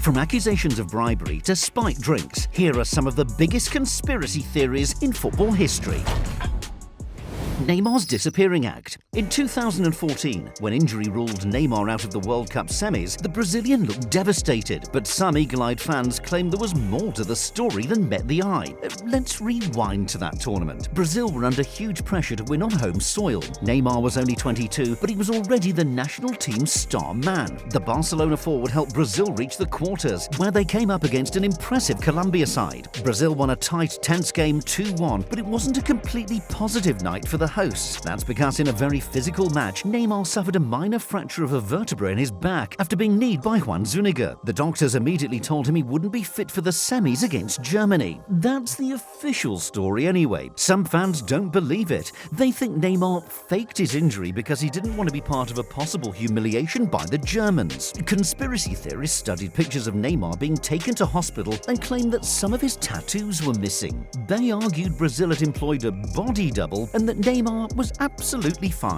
From accusations of bribery to spiked drinks, here are some of the biggest conspiracy theories in football history. Neymar's disappearing act. In 2014, when injury ruled Neymar out of the World Cup semis, the Brazilian looked devastated, but some eagle-eyed fans claimed there was more to the story than met the eye. Let's rewind to that tournament. Brazil were under huge pressure to win on home soil. Neymar was only 22, but he was already the national team's star man. The Barcelona forward helped Brazil reach the quarters, where they came up against an impressive Colombia side. Brazil won a tight, tense game 2-1, but it wasn't a completely positive night for the hosts. That's because in a very physical match, Neymar suffered a minor fracture of a vertebra in his back after being kneed by Juan Zuniga. The doctors immediately told him he wouldn't be fit for the semis against Germany. That's the official story anyway. Some fans don't believe it. They think Neymar faked his injury because he didn't want to be part of a possible humiliation by the Germans. Conspiracy theorists studied pictures of Neymar being taken to hospital and claimed that some of his tattoos were missing. They argued Brazil had employed a body double and that Neymar was absolutely fine.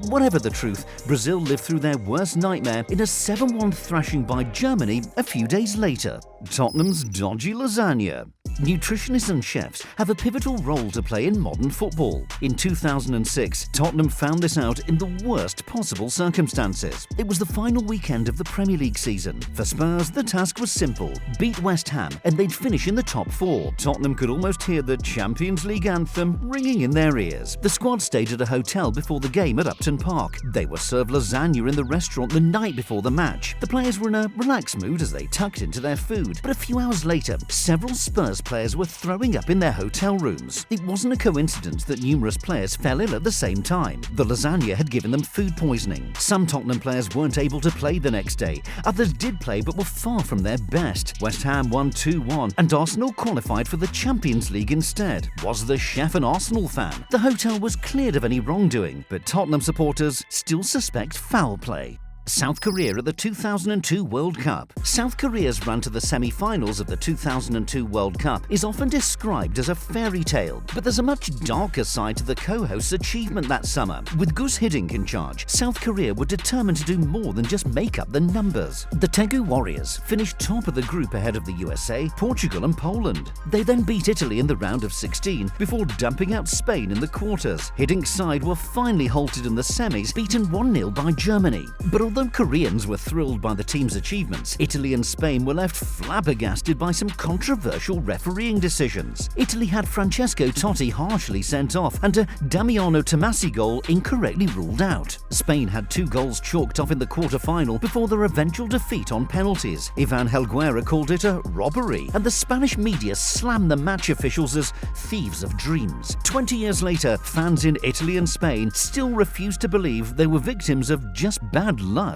Whatever the truth, Brazil lived through their worst nightmare in a 7-1 thrashing by Germany a few days later. Tottenham's dodgy lasagna. Nutritionists and chefs have a pivotal role to play in modern football. In 2006, Tottenham found this out in the worst possible circumstances. It was the final weekend of the Premier League season. For Spurs, the task was simple: beat West Ham and they'd finish in the top 4. Tottenham could almost hear the Champions League anthem ringing in their ears. The squad stayed at a hotel before the game at Upton Park. They were served lasagna in the restaurant the night before the match. The players were in a relaxed mood as they tucked into their food. But a few hours later, several Spurs players were throwing up in their hotel rooms. It wasn't a coincidence that numerous players fell ill at the same time. The lasagna had given them food poisoning. Some Tottenham players weren't able to play the next day. Others did play but were far from their best. West Ham won 2-1 and Arsenal qualified for the Champions League instead. Was the chef an Arsenal fan? The hotel was cleared of any wrongdoing, but Tottenham supporters still suspect foul play. South Korea at the 2002 World Cup. South Korea's run to the semi-finals of the 2002 World Cup is often described as a fairy tale, but there's a much darker side to the co-host's achievement that summer. With Gus Hiddink in charge, South Korea were determined to do more than just make up the numbers. The Daegu Warriors finished top of the group ahead of the USA, Portugal and Poland. They then beat Italy in the round of 16 before dumping out Spain in the quarters. Hiddink's side were finally halted in the semis, beaten 1-0 by Germany. But although Koreans were thrilled by the team's achievements, Italy and Spain were left flabbergasted by some controversial refereeing decisions. Italy had Francesco Totti harshly sent off and a Damiano Tomasi goal incorrectly ruled out. Spain had 2 goals chalked off in the quarter-final before their eventual defeat on penalties. Ivan Helguera called it a robbery, and the Spanish media slammed the match officials as thieves of dreams. 20 years later, fans in Italy and Spain still refuse to believe they were victims of just bad luck.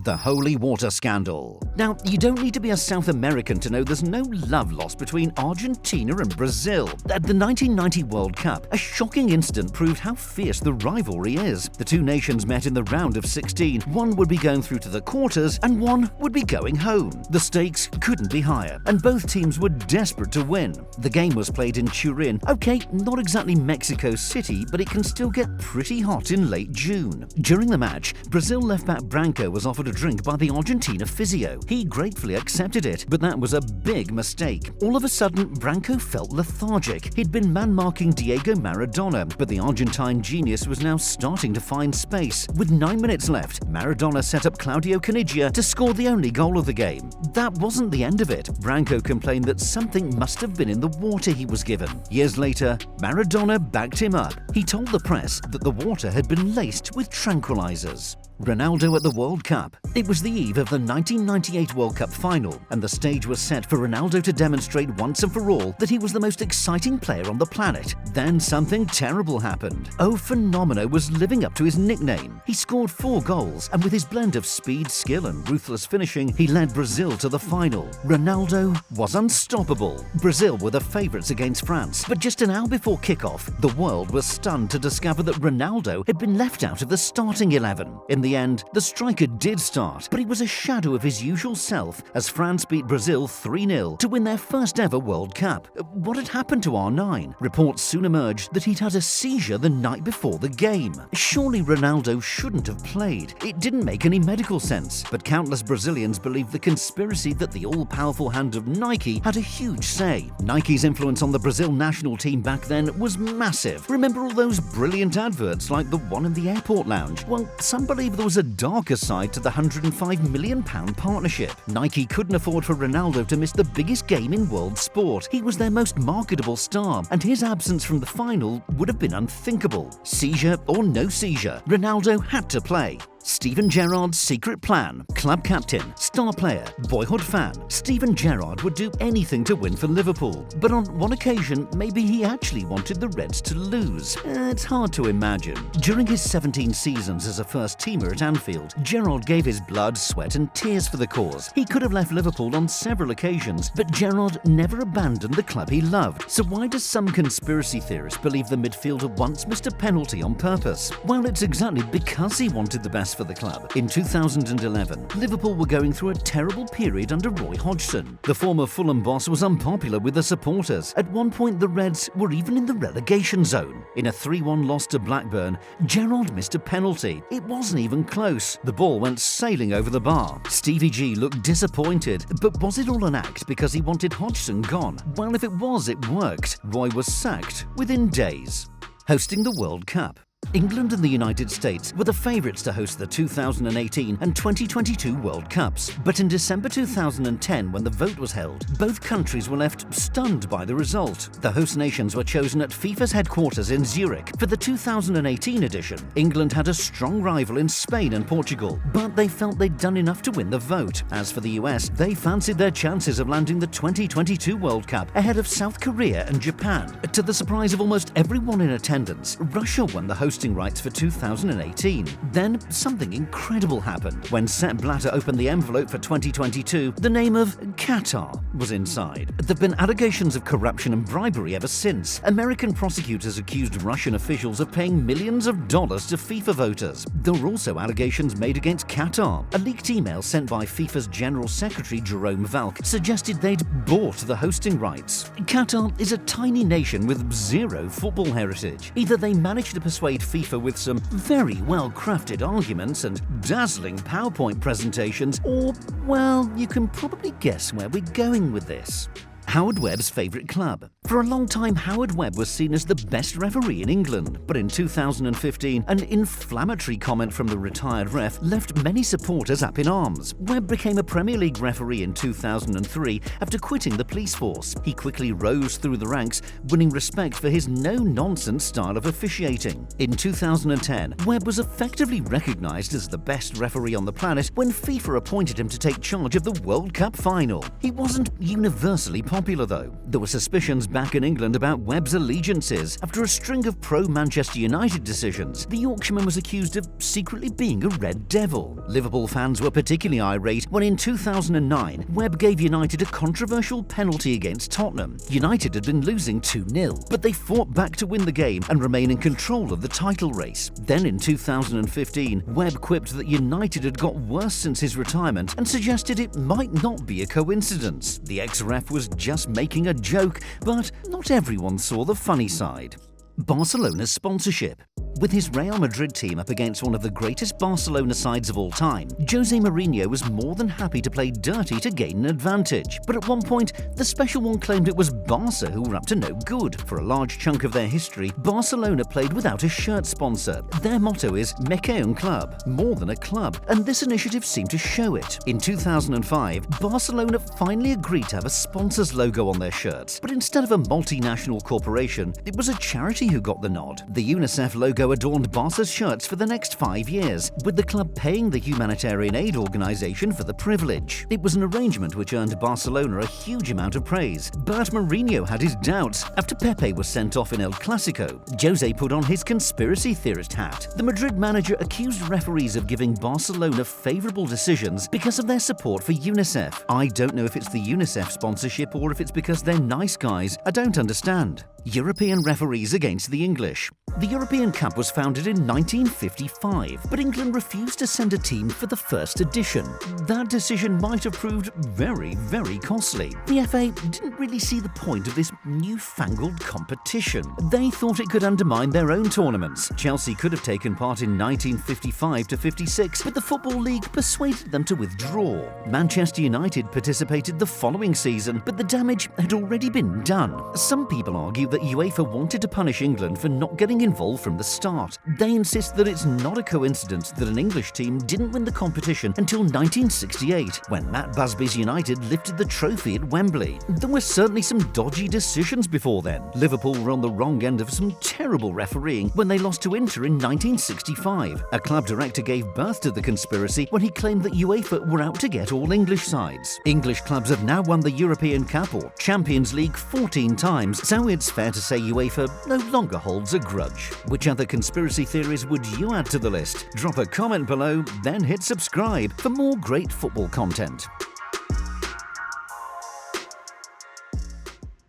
The holy water scandal. Now, you don't need to be a South American to know there's no love lost between Argentina and Brazil. At the 1990 World Cup, a shocking incident proved how fierce the rivalry is. The two nations met in the round of 16. One would be going through to the quarters and one would be going home. The stakes couldn't be higher, and both teams were desperate to win. The game was played in Turin. Okay, not exactly Mexico City, but it can still get pretty hot in late June. During the match, Brazil left-back Branco was offered a drink by the Argentina physio. He gratefully accepted it, but that was a big mistake. All of a sudden, Branco felt lethargic. He'd been man-marking Diego Maradona, but the Argentine genius was now starting to find space. With 9 minutes left, Maradona set up Claudio Caniggia to score the only goal of the game. That wasn't the end of it. Branco complained that something must have been in the water he was given. Years later, Maradona backed him up. He told the press that the water had been laced with tranquilizers. Ronaldo at the World Cup. It was the eve of the 1998 World Cup final, and the stage was set for Ronaldo to demonstrate once and for all that he was the most exciting player on the planet. Then something terrible happened. O Fenomeno was living up to his nickname. He scored 4 goals, and with his blend of speed, skill and ruthless finishing, he led Brazil to the final. Ronaldo was unstoppable. Brazil were the favourites against France, but just an hour before kickoff, the world was stunned to discover that Ronaldo had been left out of the starting 11. In the the end, the striker did start, but he was a shadow of his usual self as France beat Brazil 3-0 to win their first ever World Cup. What had happened to R9? Reports soon emerged that he'd had a seizure the night before the game. Surely Ronaldo shouldn't have played. It didn't make any medical sense, but countless Brazilians believed the conspiracy that the all-powerful hand of Nike had a huge say. Nike's influence on the Brazil national team back then was massive. Remember all those brilliant adverts like the one in the airport lounge? Well, some believe there was a darker side to the £105 million partnership. Nike couldn't afford for Ronaldo to miss the biggest game in world sport. He was their most marketable star, and his absence from the final would have been unthinkable. Seizure or no seizure, Ronaldo had to play. Steven Gerrard's secret plan. Club captain, star player, boyhood fan, Steven Gerrard would do anything to win for Liverpool. But on one occasion, maybe he actually wanted the Reds to lose. It's hard to imagine. During his 17 seasons as a first-teamer at Anfield, Gerrard gave his blood, sweat and tears for the cause. He could have left Liverpool on several occasions, but Gerrard never abandoned the club he loved. So why does some conspiracy theorists believe the midfielder once missed a penalty on purpose? Well, it's exactly because he wanted the best for the club. In 2011, Liverpool were going through a terrible period under Roy Hodgson. The former Fulham boss was unpopular with the supporters. At one point, the Reds were even in the relegation zone. In a 3-1 loss to Blackburn, Gerrard missed a penalty. It wasn't even close. The ball went sailing over the bar. Stevie G looked disappointed, but was it all an act because he wanted Hodgson gone? Well, if it was, it worked. Roy was sacked within days. Hosting the World Cup. England and the United States were the favourites to host the 2018 and 2022 World Cups. But in December 2010, when the vote was held, both countries were left stunned by the result. The host nations were chosen at FIFA's headquarters in Zurich. For the 2018 edition, England had a strong rival in Spain and Portugal, but they felt they'd done enough to win the vote. As for the US, they fancied their chances of landing the 2022 World Cup ahead of South Korea and Japan. To the surprise of almost everyone in attendance, Russia won the hosting rights for 2018. Then something incredible happened. When Sepp Blatter opened the envelope for 2022, the name of Qatar was inside. There have been allegations of corruption and bribery ever since. American prosecutors accused Russian officials of paying millions of dollars to FIFA voters. There were also allegations made against Qatar. A leaked email sent by FIFA's General Secretary Jerome Valcke suggested they'd bought the hosting rights. Qatar is a tiny nation with zero football heritage. Either they managed to persuade FIFA with some very well-crafted arguments and dazzling PowerPoint presentations, or, well, you can probably guess where we're going with this. Howard Webb's favourite club. For a long time, Howard Webb was seen as the best referee in England, but in 2015, an inflammatory comment from the retired ref left many supporters up in arms. Webb became a Premier League referee in 2003 after quitting the police force. He quickly rose through the ranks, winning respect for his no-nonsense style of officiating. In 2010, Webb was effectively recognised as the best referee on the planet when FIFA appointed him to take charge of the World Cup final. He wasn't universally popular though. There were suspicions back in England about Webb's allegiances. After a string of pro-Manchester United decisions, the Yorkshireman was accused of secretly being a Red Devil. Liverpool fans were particularly irate when in 2009, Webb gave United a controversial penalty against Tottenham. United had been losing 2-0, but they fought back to win the game and remain in control of the title race. Then in 2015, Webb quipped that United had got worse since his retirement and suggested it might not be a coincidence. The ex-ref was just making a joke, but not everyone saw the funny side. Barcelona's sponsorship. With his Real Madrid team up against one of the greatest Barcelona sides of all time, Jose Mourinho was more than happy to play dirty to gain an advantage. But at one point, the special one claimed it was Barca who were up to no good. For a large chunk of their history, Barcelona played without a shirt sponsor. Their motto is "Me que un club," more than a club, and this initiative seemed to show it. In 2005, Barcelona finally agreed to have a sponsor's logo on their shirts, but instead of a multinational corporation, it was a charity who got the nod. The UNICEF logo adorned Barca's shirts for the next 5 years, with the club paying the humanitarian aid organisation for the privilege. It was an arrangement which earned Barcelona a huge amount of praise. But Mourinho had his doubts. After Pepe was sent off in El Clasico, Jose put on his conspiracy theorist hat. The Madrid manager accused referees of giving Barcelona favourable decisions because of their support for UNICEF. I don't know if it's the UNICEF sponsorship or if it's because they're nice guys. I don't understand. European referees against the English. The European Cup was founded in 1955, but England refused to send a team for the first edition. That decision might have proved very, very costly. The FA didn't really see the point of this newfangled competition. They thought it could undermine their own tournaments. Chelsea could have taken part in 1955 to 56, but the Football League persuaded them to withdraw. Manchester United participated the following season, but the damage had already been done. Some people argue that UEFA wanted to punish England for not getting involved from the start. They insist that it's not a coincidence that an English team didn't win the competition until 1968, when Matt Busby's United lifted the trophy at Wembley. There were certainly some dodgy decisions before then. Liverpool were on the wrong end of some terrible refereeing when they lost to Inter in 1965. A club director gave birth to the conspiracy when he claimed that UEFA were out to get all English sides. English clubs have now won the European Cup or Champions League 14 times, so it's fair to say UEFA no longer holds a grudge. Which other conspiracy theories would you add to the list? Drop a comment below, then hit subscribe for more great football content.